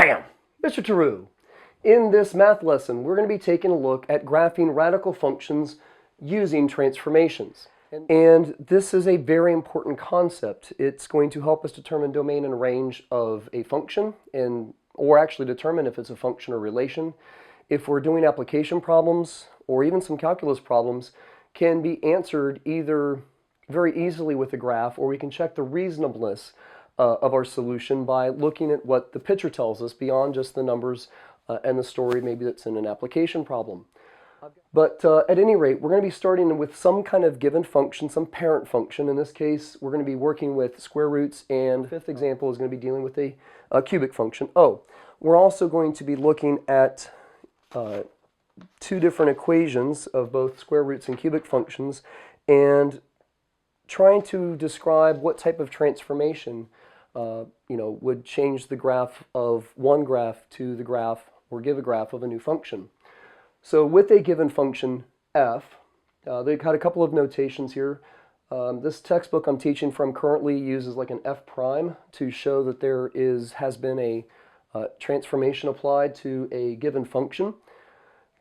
Bam! Mr. Tarrou. In this math lesson, we're going to be taking a look at graphing radical functions using transformations. And this is a very important concept. It's going to help us determine domain and range of a function, or actually determine if it's a function or relation. If we're doing application problems, or even some calculus problems, can be answered either very easily with a graph, or we can check the reasonableness of our solution by looking at what the picture tells us beyond just the numbers and the story maybe that's in an application problem. But at any rate, we're going to be starting with some kind of given function, some parent function. In this case, we're going to be working with square roots, and the fifth example is going to be dealing with a cubic function. We're also going to be looking at two different equations of both square roots and cubic functions and trying to describe what type of transformation would change the graph of one graph to the graph, or give a graph of a new function. So with a given function f, they've got a couple of notations here. This textbook I'm teaching from currently uses like an f prime to show that there has been a transformation applied to a given function.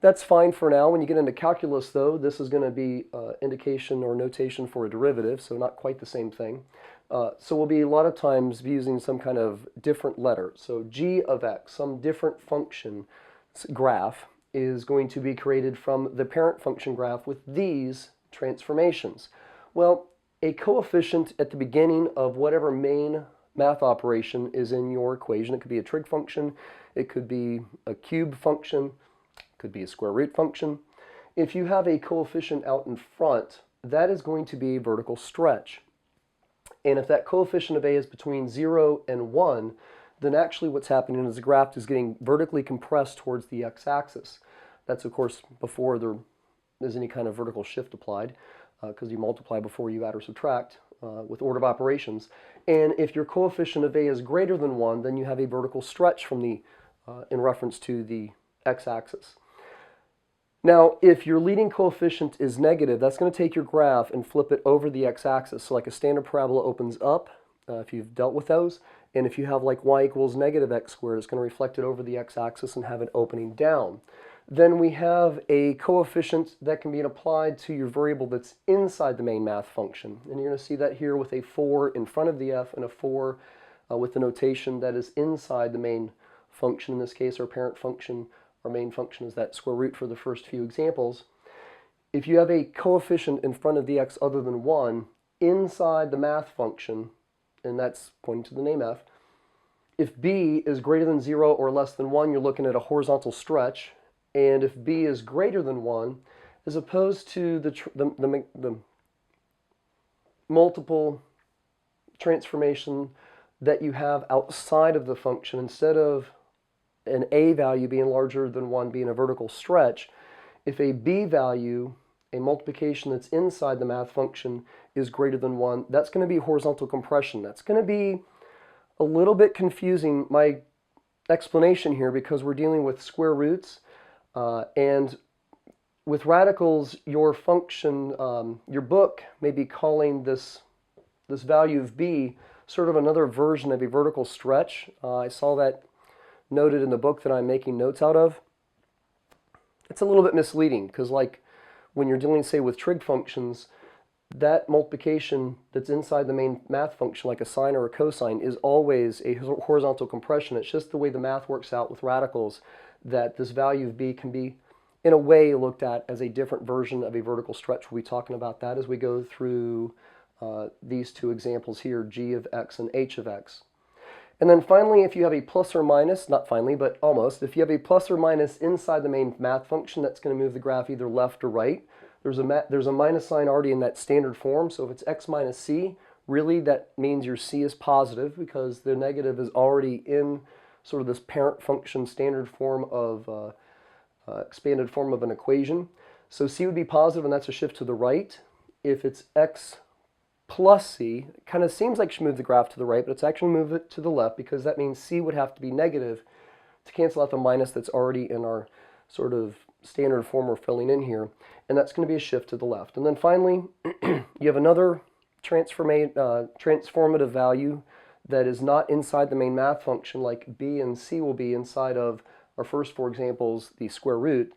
That's fine for now. When you get into calculus, though, this is going to be indication or notation for a derivative, so not quite the same thing. So we'll be a lot of times using some kind of different letter. So g of x, some different function graph, is going to be created from the parent function graph with these transformations. Well, a coefficient at the beginning of whatever main math operation is in your equation, it could be a trig function, it could be a cube function, could be a square root function. If you have a coefficient out in front, that is going to be a vertical stretch. And if that coefficient of a is between 0 and 1, then actually what's happening is the graph is getting vertically compressed towards the x-axis. That's, of course, before there is any kind of vertical shift applied, because you multiply before you add or subtract with order of operations. And if your coefficient of a is greater than 1, then you have a vertical stretch from in reference to the x-axis. Now, if your leading coefficient is negative, that's going to take your graph and flip it over the x-axis. So like a standard parabola opens up, if you've dealt with those, and if you have like y equals negative x squared, it's going to reflect it over the x-axis and have it opening down. Then we have a coefficient that can be applied to your variable that's inside the main math function. And you're going to see that here with a 4 in front of the f and a 4 with the notation that is inside the main function, in this case our parent function. Our main function is that square root for the first few examples. If you have a coefficient in front of the x other than 1 inside the math function, and that's pointing to the name f, if b is greater than 0 or less than 1, you're looking at a horizontal stretch. And if b is greater than 1, as opposed to the multiple transformation that you have outside of the function, instead of an a value being larger than 1 being a vertical stretch, if a b value, a multiplication that's inside the math function, is greater than 1, that's going to be horizontal compression. That's going to be a little bit confusing, my explanation here, because we're dealing with square roots, and with radicals, your function, your book may be calling this value of b sort of another version of a vertical stretch. I saw that noted in the book that I'm making notes out of. It's a little bit misleading, because like when you're dealing, say, with trig functions, that multiplication that's inside the main math function, like a sine or a cosine, is always a horizontal compression. It's just the way the math works out with radicals, that this value of b can be, in a way, looked at as a different version of a vertical stretch. We'll be talking about that as we go through these two examples here, g of x and h of x. And then finally, if you have a plus or minus, not finally, but almost, if you have a plus or minus inside the main math function, that's going to move the graph either left or right. There's a minus sign already in that standard form, so if it's x minus c, really that means your c is positive, because the negative is already in sort of this parent function standard form of expanded form of an equation. So c would be positive, and that's a shift to the right. If it's x plus c, it kind of seems like it should move the graph to the right, but it's actually move it to the left, because that means c would have to be negative to cancel out the minus that's already in our sort of standard form we're filling in here, and that's going to be a shift to the left. And then finally, you have another transformative value that is not inside the main math function, like b and c will be inside of our first four examples, the square root,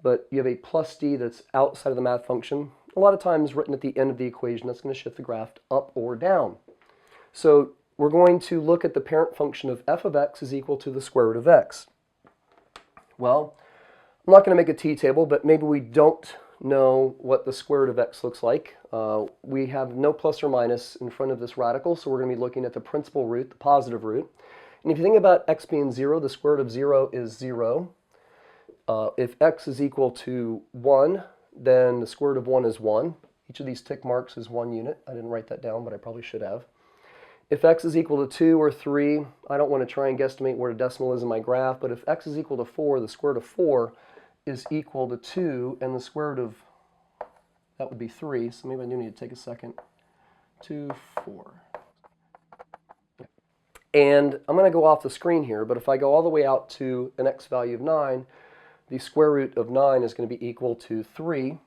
but you have a plus d that's outside of the math function, a lot of times written at the end of the equation, that's going to shift the graph up or down. So we're going to look at the parent function of f of x is equal to the square root of x. Well, I'm not going to make a t-table, but maybe we don't know what the square root of x looks like. We have no plus or minus in front of this radical, so we're going to be looking at the principal root, the positive root. And if you think about x being 0, the square root of 0 is 0. If x is equal to 1, then the square root of 1 is 1. Each of these tick marks is 1 unit. I didn't write that down, but I probably should have. If x is equal to 2 or 3, I don't want to try and guesstimate where the decimal is in my graph, but if x is equal to 4, the square root of 4 is equal to 2, and the square root of, that would be 3, so maybe I do need to take a second. 2, 4. And I'm going to go off the screen here, but if I go all the way out to an x value of 9, the square root of 9 is going to be equal to 3.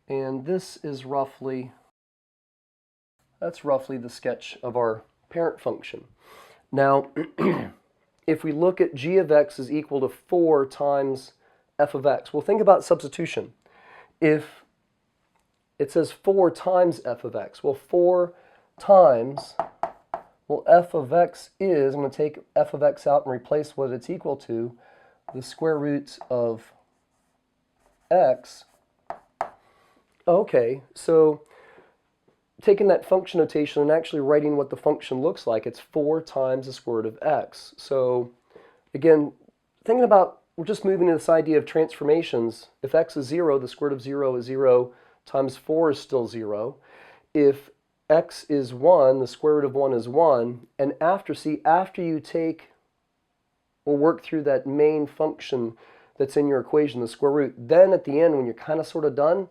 And this is roughly, that's roughly the sketch of our parent function. Now, if we look at g of x is equal to 4 times f of x, well, think about substitution. If it says 4 times f of x, well, 4 times, well, f of x is, I'm going to take f of x out and replace what it's equal to, the square root of x. Okay, so taking that function notation and actually writing what the function looks like, it's 4 times the square root of x. So again, thinking about, we're just moving to this idea of transformations. If x is 0, the square root of 0 is 0 times 4 is still 0. If x is 1, the square root of 1 is 1. And after you take or work through that main function that's in your equation, the square root, then at the end when you're kind of sort of done,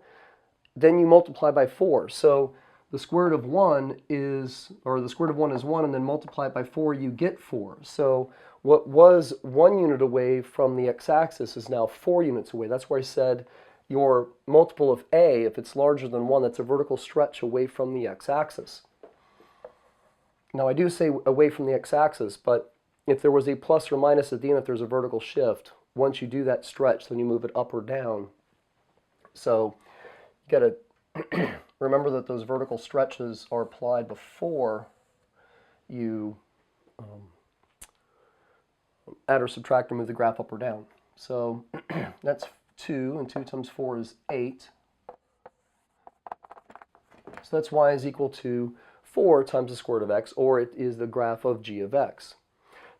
then you multiply by 4. So the square root of 1 is, or the square root of 1 is 1, and then multiply it by 4, you get 4. So what was 1 unit away from the x-axis is now 4 units away. That's where I said your multiple of a, if it's larger than 1, that's a vertical stretch away from the x-axis. Now I do say away from the x-axis, but if there was a plus or minus at the end, if there's a vertical shift, once you do that stretch, then you move it up or down. So you got to remember that those vertical stretches are applied before you add or subtract or move the graph up or down. So that's 2, and 2 times 4 is 8. So that's y is equal to 4 times the square root of x, or it is the graph of g of x.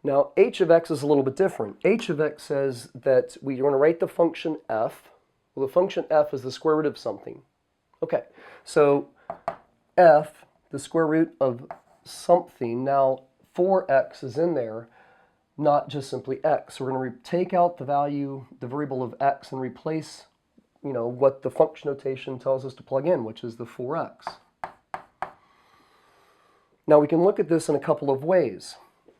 Now, h of x is a little bit different. H of x says that we want to write the function f. Well, the function f is the square root of something. Okay, so f, the square root of something. Now, 4x is in there, not just simply x. So we're going to take out the value, the variable of x, and replace, what the function notation tells us to plug in, which is the 4x. Now, we can look at this in a couple of ways.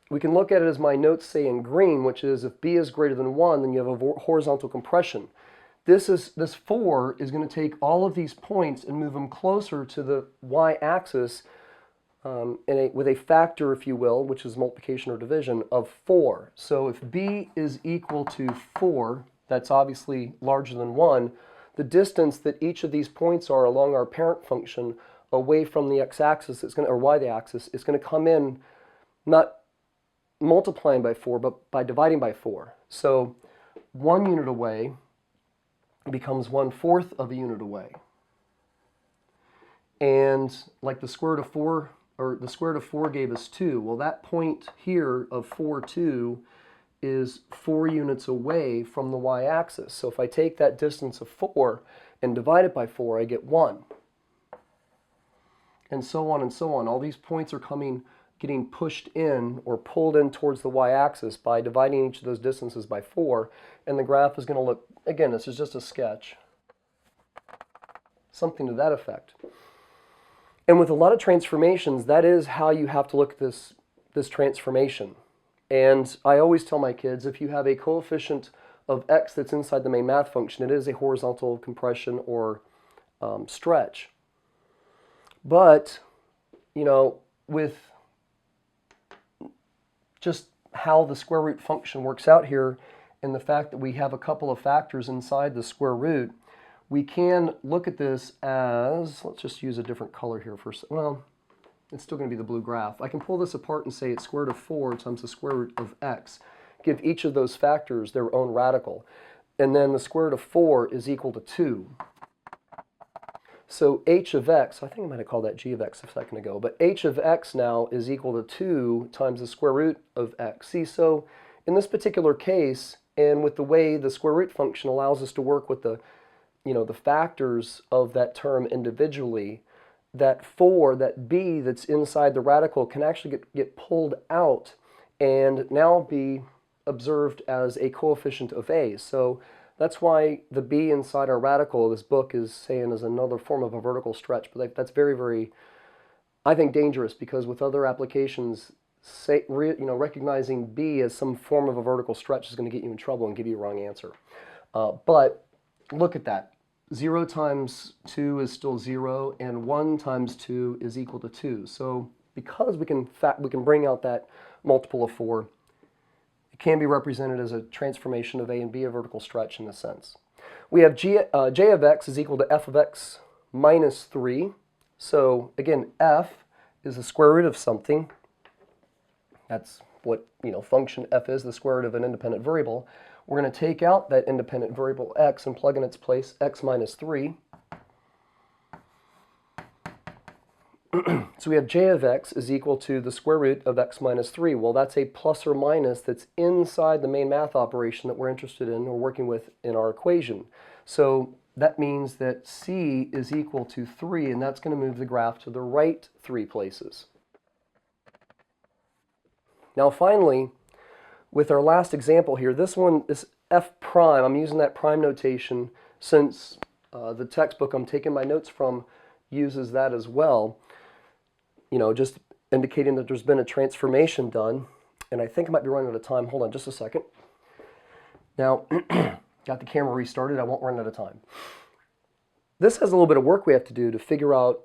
We can look at it as my notes say in green, which is if b is greater than 1, then you have a horizontal compression. This 4 is going to take all of these points and move them closer to the y-axis with a factor, if you will, which is multiplication or division, of 4. So if b is equal to 4, that's obviously larger than 1, the distance that each of these points are along our parent function away from the x-axis, or y-axis, is going to come in not multiplying by 4, but by dividing by 4. So 1 unit away becomes 1/4 of a unit away. And like the square root of 4, or the square root of 4 gave us 2. Well, that point here of 4, 2 is 4 units away from the y-axis. So if I take that distance of 4 and divide it by 4, I get 1. And so on and so on. All these points are getting pushed in or pulled in towards the y-axis by dividing each of those distances by 4, and the graph is going to look, again, this is just a sketch, something to that effect. And with a lot of transformations, that is how you have to look at this transformation. And I always tell my kids, if you have a coefficient of x that's inside the main math function, it is a horizontal compression or stretch. But, with just how the square root function works out here and the fact that we have a couple of factors inside the square root, we can look at this as, let's just use a different color here first. Well, it's still going to be the blue graph. I can pull this apart and say it's square root of 4 times the square root of x. Give each of those factors their own radical. And then the square root of 4 is equal to 2. So h of x, I think I might have called that g of x a second ago, but h of x now is equal to 2 times the square root of x. See, so in this particular case, and with the way the square root function allows us to work with the, the factors of that term individually, that 4, that b that's inside the radical can actually get pulled out and now be observed as a coefficient of a. So that's why the b inside our radical, this book is saying, is another form of a vertical stretch. But that's very, very, I think, dangerous, because with other applications, recognizing b as some form of a vertical stretch is going to get you in trouble and give you a wrong answer. But look at that. 0 times 2 is still 0, and 1 times 2 is equal to 2. So because we can bring out that multiple of 4, it can be represented as a transformation of a and b, a vertical stretch in this sense. We have j of x is equal to f of x minus 3. So again, f is the square root of something. That's what function f is, the square root of an independent variable. We're going to take out that independent variable x and plug in its place x minus 3. So we have j of x is equal to the square root of x minus 3. Well, that's a plus or minus that's inside the main math operation that we're interested in or working with in our equation. So that means that c is equal to 3, and that's going to move the graph to the right 3 places. Now finally, with our last example here, this one is f prime. I'm using that prime notation since the textbook I'm taking my notes from uses that as well. Just indicating that there's been a transformation done. And I think I might be running out of time. Hold on just a second. Now, got the camera restarted. I won't run out of time. This has a little bit of work we have to do to figure out,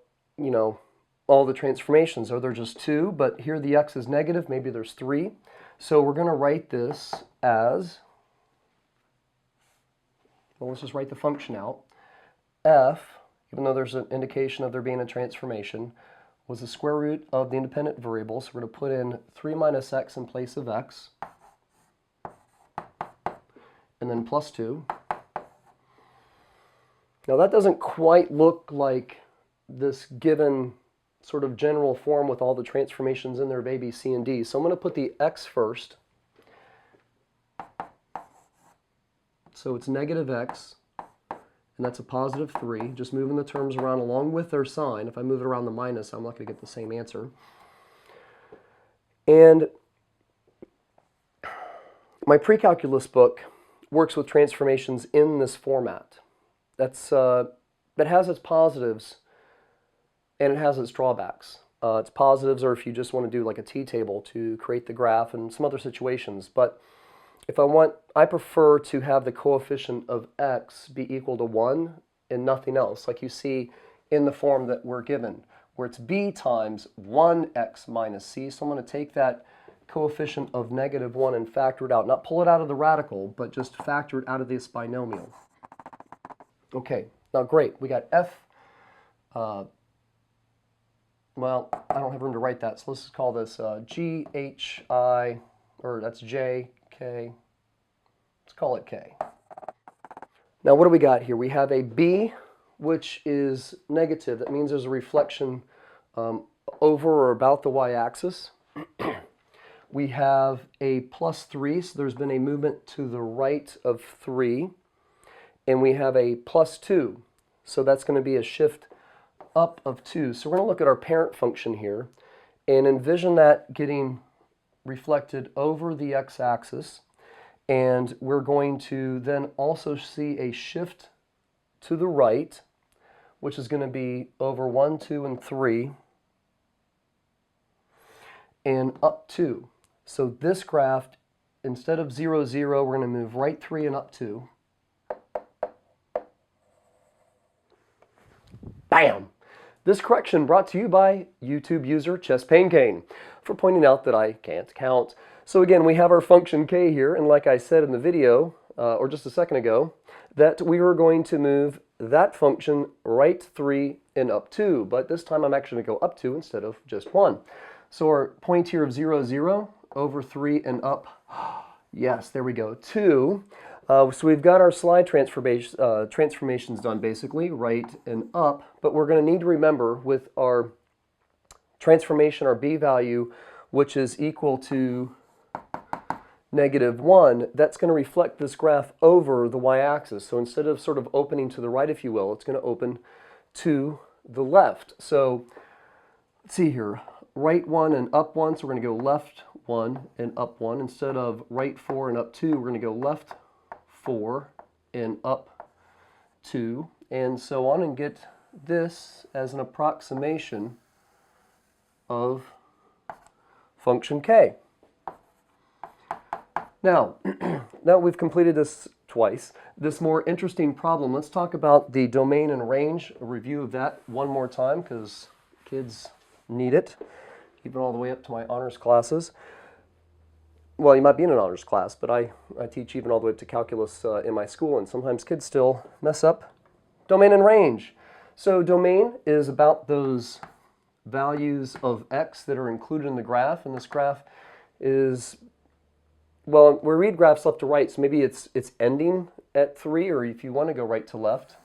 all the transformations. Are there just 2? But here the x is negative. Maybe there's 3. So we're going to write this as, well, let's just write the function out. F, even though there's an indication of there being a transformation, was the square root of the independent variable. So we're going to put in 3 minus x in place of x, and then plus 2. Now that doesn't quite look like this given sort of general form with all the transformations in there of a, b, c, and d. So I'm going to put the x first. So it's negative x, and that's a positive 3. Just moving the terms around along with their sign. If I move it around the minus, I'm not going to get the same answer. And my pre-calculus book works with transformations in this format. That has its positives and it has its drawbacks. Its positives are if you just want to do like a t-table to create the graph and some other situations. But if I prefer to have the coefficient of x be equal to 1 and nothing else, like you see in the form that we're given, where it's b times 1x minus c. So I'm going to take that coefficient of negative 1 and factor it out. Not pull it out of the radical, but just factor it out of this binomial. Okay, now great. We got f. Well, I don't have room to write that, so let's just call this GHI, or that's J, K. Let's call it K. Now what do we got here? We have a B, which is negative. That means there's a reflection over or about the y-axis. We have a plus 3, so there's been a movement to the right of 3. And we have a plus 2, so that's going to be a shift up of 2. So we're going to look at our parent function here and envision that getting reflected over the x-axis. And we're going to then also see a shift to the right, which is going to be over 1, 2, and 3, and up 2. So this graph, instead of 0, 0, we're going to move right 3 and up 2. Bam! This correction brought to you by YouTube user Chess Pain Cane for pointing out that I can't count. So again, we have our function k here, and like I said in the video, or just a second ago, that we were going to move that function right 3 and up 2, but this time I'm actually going to go up 2 instead of just 1. So our point here of 0, 0, over 3 and up, yes, there we go, 2. So we've got our slide transformations done basically, right and up, but we're going to need to remember with our transformation, our b value, which is equal to -1, that's going to reflect this graph over the y-axis. So instead of sort of opening to the right, if you will, it's going to open to the left. So let's see here, right 1 and up 1, so we're going to go left 1 and up 1. Instead of right 4 and up 2, we're going to go left 4 and up 2, and so on, and get this as an approximation of function k. Now, now we've completed this twice. This more interesting problem, let's talk about the domain and range, a review of that one more time because kids need it, even all the way up to my honors classes. Well, you might be in an honors class, but I teach even all the way up to calculus in my school, and sometimes kids still mess up domain and range. So domain is about those values of x that are included in the graph, and this graph is, well, we read graphs left to right, so maybe it's ending at 3, or if you want to go right to left.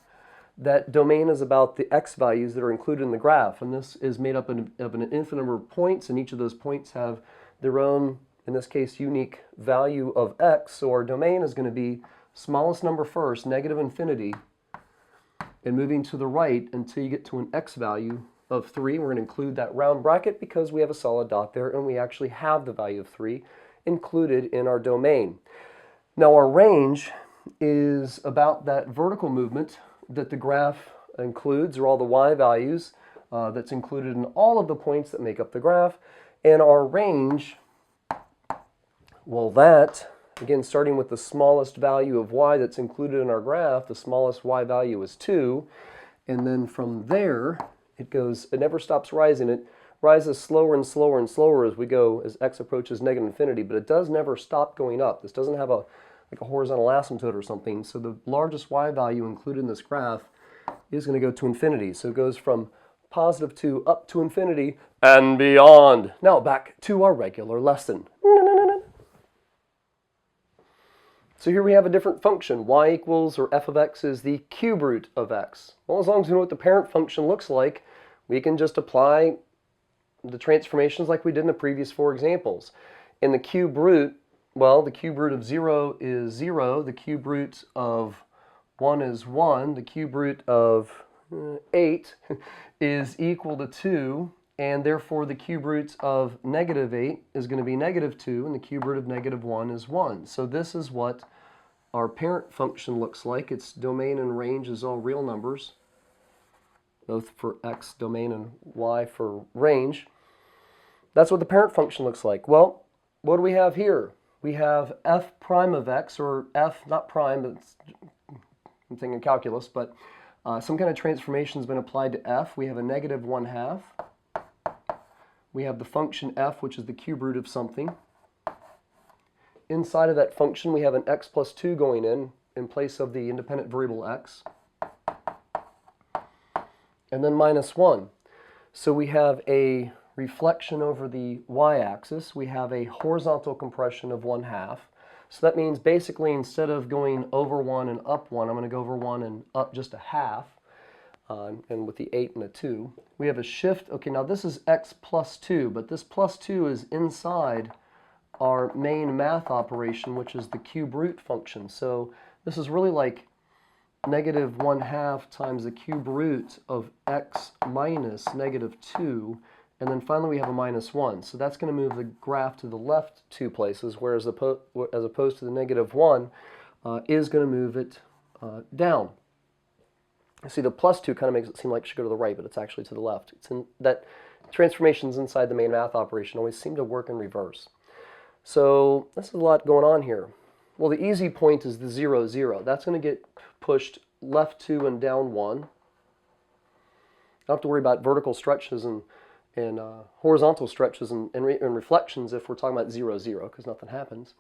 That domain is about the x values that are included in the graph, and this is made up of an infinite number of points, and each of those points have their own, in this case, unique value of x. So our domain is going to be smallest number first, -infinity, and moving to the right until you get to an x value of 3. We're going to include that round bracket because we have a solid dot there, and we actually have the value of 3 included in our domain. Now our range is about that vertical movement that the graph includes, or all the y values that's included in all of the points that make up the graph. And our range, well, that, again, starting with the smallest value of y that's included in our graph, the smallest y value is 2, and then from there it goes, it never stops rising. It rises slower and slower and slower as we go, as x approaches -infinity, but it does never stop going up. This doesn't have like a horizontal asymptote or something, so the largest y value included in this graph is going to go to infinity. So it goes from +2 up to infinity and beyond. Now back to our regular lesson. So here we have a different function. Y equals, or f of x is the cube root of x. Well, as long as we know what the parent function looks like, we can just apply the transformations like we did in the previous 4 examples. In the cube root, well, the cube root of 0 is 0, the cube root of 1 is 1, the cube root of 8 is equal to 2, and therefore the cube root of -8 is going to be -2, and the cube root of -1 is 1. So this is what our parent function looks like. Its domain and range is all real numbers, both for x domain and y for range. That's what the parent function looks like. Well, what do we have here? We have f prime of x, or f, not prime, but I'm thinking calculus, but some kind of transformation has been applied to f. We have a -1/2. We have the function f, which is the cube root of something. Inside of that function, we have an x plus 2 going in place of the independent variable x. And then -1. So we have a reflection over the y-axis. We have a horizontal compression of 1/2. So that means basically instead of going over 1 and up 1, I'm going to go over 1 and up just a half. And with the 8 and a 2, we have a shift. Okay, now this is x plus 2, but this plus 2 is inside our main math operation, which is the cube root function. So this is really like -1/2 times the cube root of x minus -2, and then finally we have a -1. So that's going to move the graph to the left 2 places, whereas as opposed to the -1 is going to move it down. See, the plus 2 kind of makes it seem like it should go to the right, but it's actually to the left. It's in that transformations inside the main math operation always seem to work in reverse. So this is a lot going on here. Well, the easy point is the 0, 0. That's going to get pushed left 2 and down 1. Don't have to worry about vertical stretches and and horizontal stretches and reflections if we're talking about 0, 0, because nothing happens.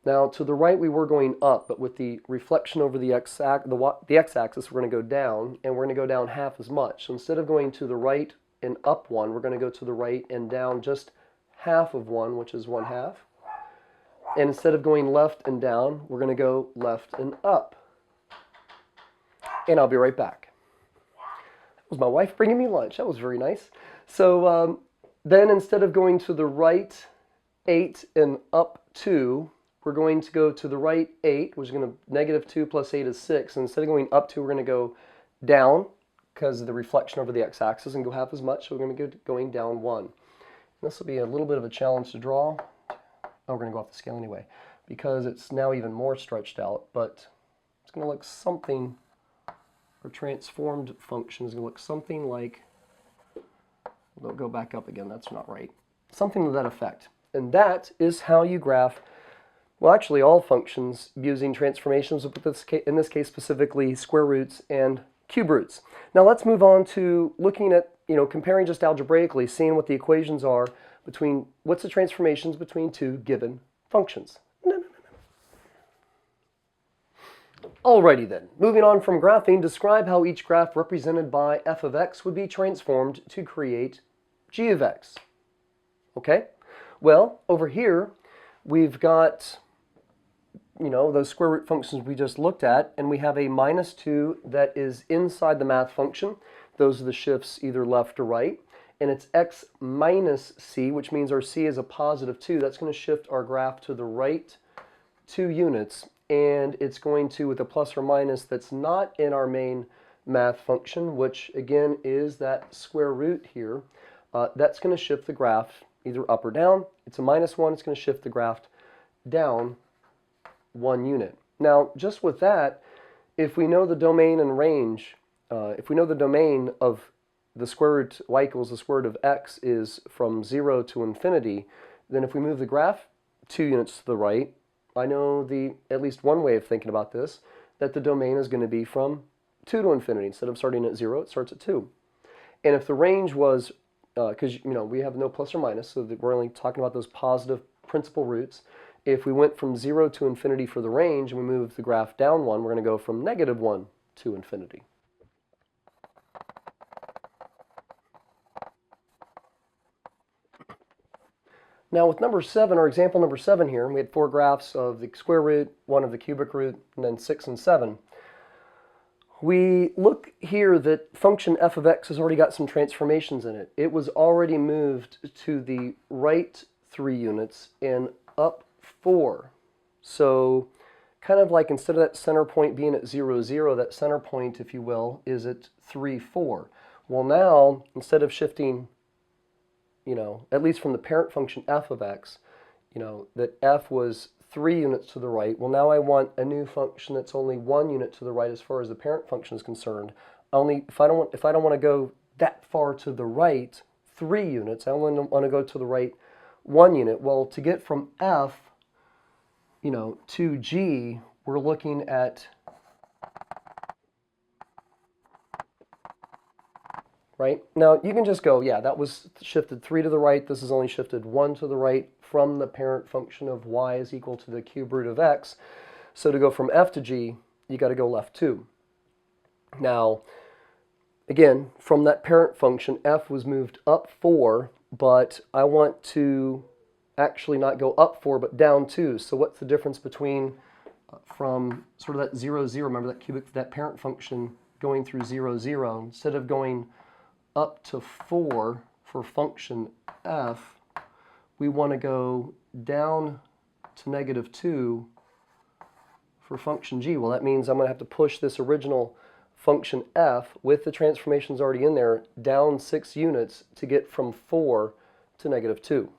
Now, to the right, we were going up, but with the reflection over the x-axis, we're going to go down, and we're going to go down half as much. So instead of going to the right and up 1, we're going to go to the right and down just half of 1, which is 1/2. And instead of going left and down, we're going to go left and up. And I'll be right back. That was my wife bringing me lunch. That was very nice. So then instead of going to the right 8 and up 2, we're going to go to the right 8, which is going to -2 plus 8 is 6. And instead of going up 2, we're going to go down because of the reflection over the x-axis and go half as much. So we're going to go going down 1. And this will be a little bit of a challenge to draw. Oh, we're going to go off the scale anyway because it's now even more stretched out. But it's going to look something, our transformed function is going to look something like, they'll go back up again. That's not right. Something to that effect. And that is how you graph, well, actually all functions using transformations, but in this case specifically square roots and cube roots. Now let's move on to looking at, comparing just algebraically, seeing what the equations are between, what's the transformations between two given functions. Alrighty then, moving on from graphing, describe how each graph represented by f of x would be transformed to create g of x. Okay, well, over here we've got those square root functions we just looked at, and we have a -2 that is inside the math function. Those are the shifts either left or right. And it's x minus c, which means our c is a +2. That's going to shift our graph to the right 2 units. And it's going to, with a plus or minus that's not in our main math function, which again is that square root here, that's going to shift the graph either up or down. It's a -1. It's going to shift the graph down 1 unit. Now, just with that, if we know the domain and range, if we know the domain of the square root y equals the square root of x is from 0 to infinity, then if we move the graph 2 units to the right, I know at least one way of thinking about this, that the domain is going to be from 2 to infinity. Instead of starting at 0, it starts at 2. And if the range was, because we have no plus or minus, so that we're only talking about those positive principal roots. If we went from 0 to infinity for the range and we move the graph down 1, we're going to go from -1 to infinity. Now with number 7, or example number 7 here, we had 4 graphs of the square root, 1 of the cubic root, and then 6 and 7. We look here that function f of x has already got some transformations in it. It was already moved to the right 3 units and up 4. So kind of like instead of that center point being at 0, 0, that center point, if you will, is at 3, 4. Well now, instead of shifting, at least from the parent function f of x, that f was 3 units to the right. Well, now I want a new function that's only 1 unit to the right as far as the parent function is concerned. If I don't want to go that far to the right 3 units, I only want to go to the right 1 unit. Well, to get from f, to g, we're looking at, right? Now, you can just go, yeah, that was shifted 3 to the right. This is only shifted 1 to the right from the parent function of y is equal to the cube root of x. So to go from f to g, you got to go left 2. Now, again, from that parent function, f was moved up 4, but I want to actually not go up 4, but down 2. So what's the difference between from sort of that 0, 0, remember that parent function going through 0, 0, instead of going up to 4 for function f, we want to go down to -2 for function g. Well, that means I'm going to have to push this original function f with the transformations already in there down 6 units to get from 4 to -2.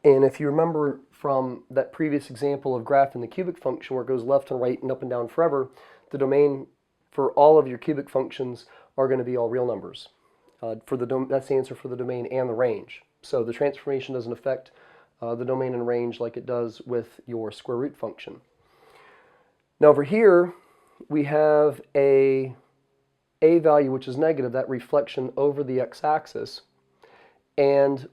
And if you remember from that previous example of graphing the cubic function where it goes left and right and up and down forever, the domain for all of your cubic functions are going to be all real numbers. That's the answer for the domain and the range. So the transformation doesn't affect the domain and range like it does with your square root function. Now over here, we have a a value, which is negative, that reflection over the x-axis. And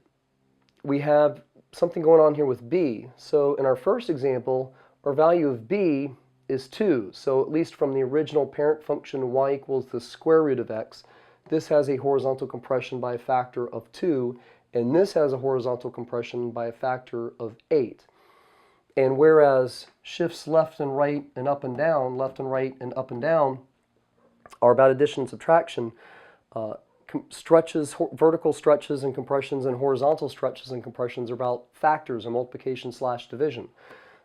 we have something going on here with b. So in our first example, our value of b is 2. So at least from the original parent function y equals the square root of x, this has a horizontal compression by a factor of 2, and this has a horizontal compression by a factor of 8. And whereas shifts left and right and up and down, left and right and up and down, are about addition and subtraction, stretches, vertical stretches and compressions, and horizontal stretches and compressions are about factors or multiplication / division.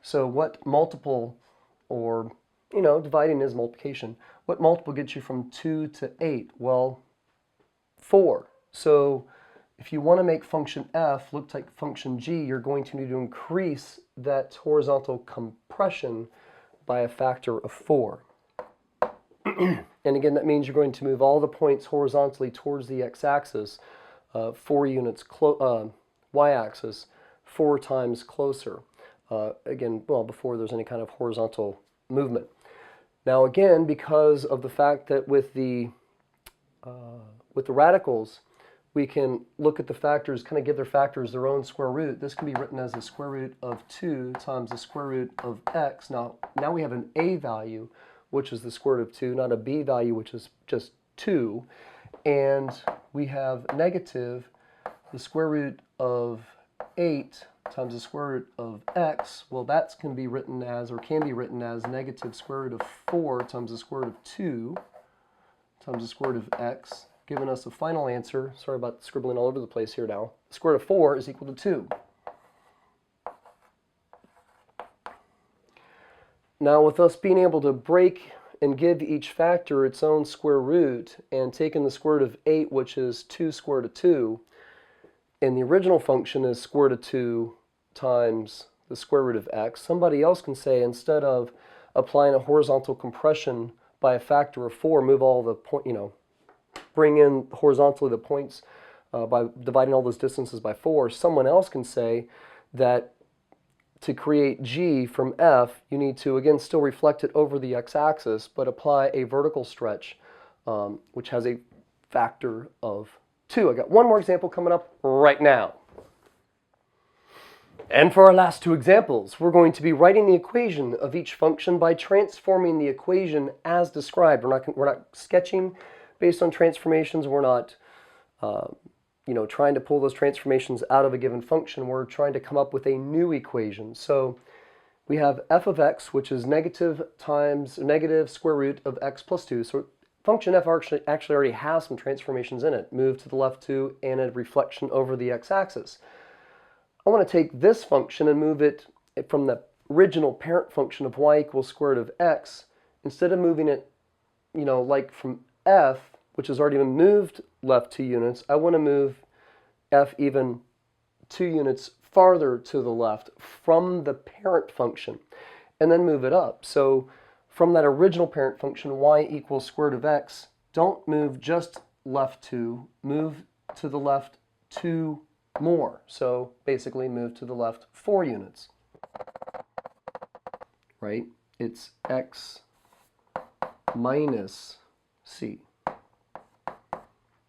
So what multiple, or dividing is multiplication, what multiple gets you from 2 to 8? Well, 4. So if you want to make function f look like function g, you're going to need to increase that horizontal compression by a factor of 4. And again, that means you're going to move all the points horizontally towards the x-axis 4 units, y-axis 4 times closer. Again, well, before there's any kind of horizontal movement. Now again, because of the fact that with the radicals, we can look at the factors, kind of give their factors their own square root. This can be written as the square root of 2 times the square root of x. Now we have an a value, which is the square root of 2, not a b value, which is just 2. And we have negative the square root of 8 times the square root of x. Well, that can be written as, or can be written as, negative square root of 4 times the square root of 2 times the square root of x, giving us a final answer. Sorry about scribbling all over the place here now. The square root of 4 is equal to 2. Now, with us being able to break and give each factor its own square root, and taking the square root of 8, which is 2 square root of 2, and the original function is square root of 2 times the square root of x, somebody else can say, instead of applying a horizontal compression by a factor of 4, move all the bring in horizontally the points by dividing all those distances by 4, someone else can say that to create g from f, you need to, again, still reflect it over the x-axis, but apply a vertical stretch, which has a factor of 2. I got one more example coming up right now. And for our last two examples, we're going to be writing the equation of each function by transforming the equation as described. We're not sketching based on transformations. We're not trying to pull those transformations out of a given function. We're trying to come up with a new equation. So we have f of x, which is negative square root of x plus 2. So function f actually already has some transformations in it. Move to the left 2 and a reflection over the x-axis. I want to take this function and move it from the original parent function of y equals square root of x. Instead of moving it, like from f, which has already been moved left 2 units, I want to move f even 2 units farther to the left from the parent function, and then move it up. So from that original parent function, y equals square root of x, don't move just left 2, move to the left 2 more. So basically move to the left 4 units, right? It's x minus c.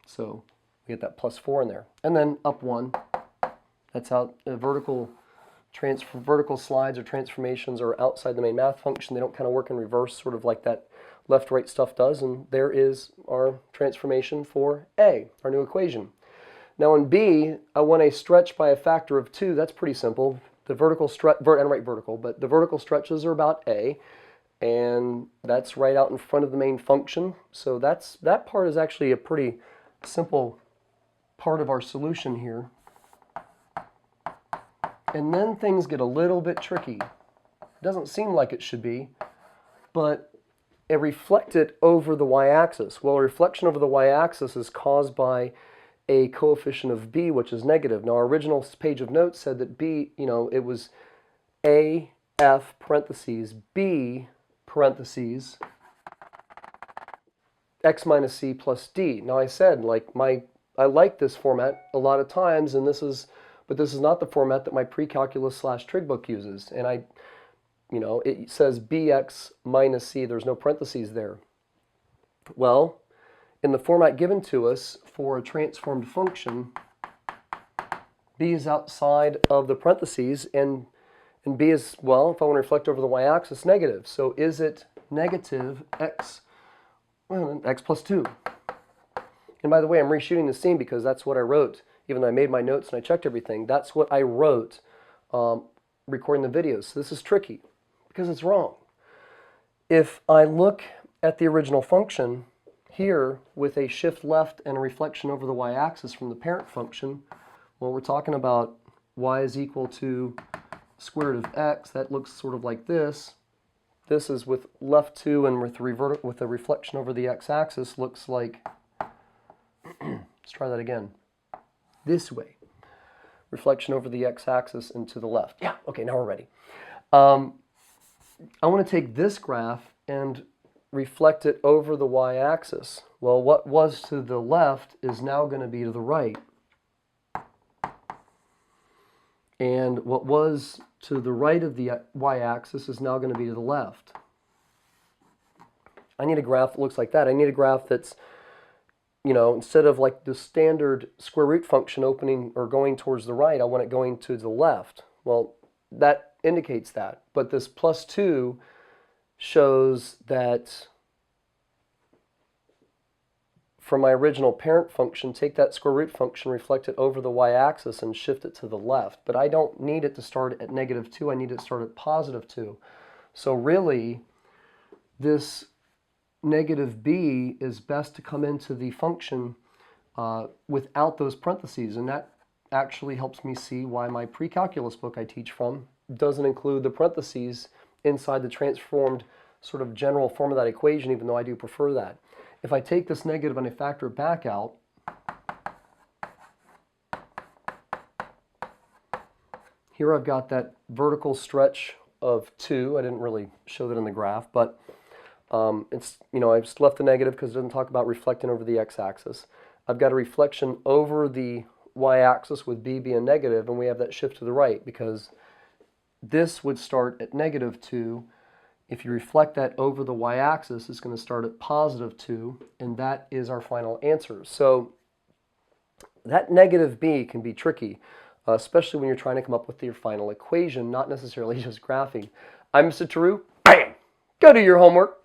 So we get that plus 4 in there. And then up 1. That's how vertical slides or transformations are outside the main math function. They don't kind of work in reverse, sort of like that left-right stuff does. And there is our transformation for A, our new equation. Now in B, I want a stretch by a factor of 2. That's pretty simple. The vertical stretch, and right vertical, but the vertical stretches are about A. And that's right out in front of the main function. So that part is actually a pretty simple part of our solution here. And then things get a little bit tricky. It doesn't seem like it should be, but it reflected over the y-axis. Well, a reflection over the y-axis is caused by a coefficient of b, which is negative. Now, our original page of notes said that b, it was a, f, parentheses, b, parentheses, x minus c plus d. Now I said, I like this format a lot of times, and this is not the format that my pre-calculus / trig book uses. And it says bx minus c, there's no parentheses there. Well, in the format given to us for a transformed function, b is outside of the parentheses, and b is, well, if I want to reflect over the y-axis, negative. So is it negative x, well, x plus 2? And by the way, I'm reshooting the scene because that's what I wrote. Even though I made my notes and I checked everything, that's what I wrote recording the videos. So this is tricky because it's wrong. If I look at the original function here with a shift left and a reflection over the y-axis from the parent function, well, we're talking about y is equal to square root of x. That looks sort of like this. This is with left 2 and with a reflection over the x-axis looks like, let's try that again, this way. Reflection over the x-axis and to the left. Yeah, okay, now we're ready. I want to take this graph and reflect it over the y-axis. Well, what was to the left is now going to be to the right. And what was to the right of the y-axis is now going to be to the left. I need a graph that looks like that. I need a graph that's, you know, instead of like the standard square root function opening or going towards the right, I want it going to the left. Well, that indicates that. But this plus 2 shows that from my original parent function, take that square root function, reflect it over the y-axis, and shift it to the left. But I don't need it to start at -2. I need it to start at +2. So really, this negative b is best to come into the function without those parentheses. And that actually helps me see why my pre-calculus book I teach from doesn't include the parentheses inside the transformed sort of general form of that equation, even though I do prefer that. If I take this negative and I factor it back out, here I've got that vertical stretch of 2. I didn't really show that in the graph, but it's, you know, I just left the negative because it doesn't talk about reflecting over the x-axis. I've got a reflection over the y-axis with b being negative, and we have that shift to the right because this would start at -2. If you reflect that over the y-axis, it's going to start at +2, and that is our final answer. So that negative b can be tricky, especially when you're trying to come up with your final equation, not necessarily just graphing. I'm Mr. Tarrou. Bam! Go do your homework.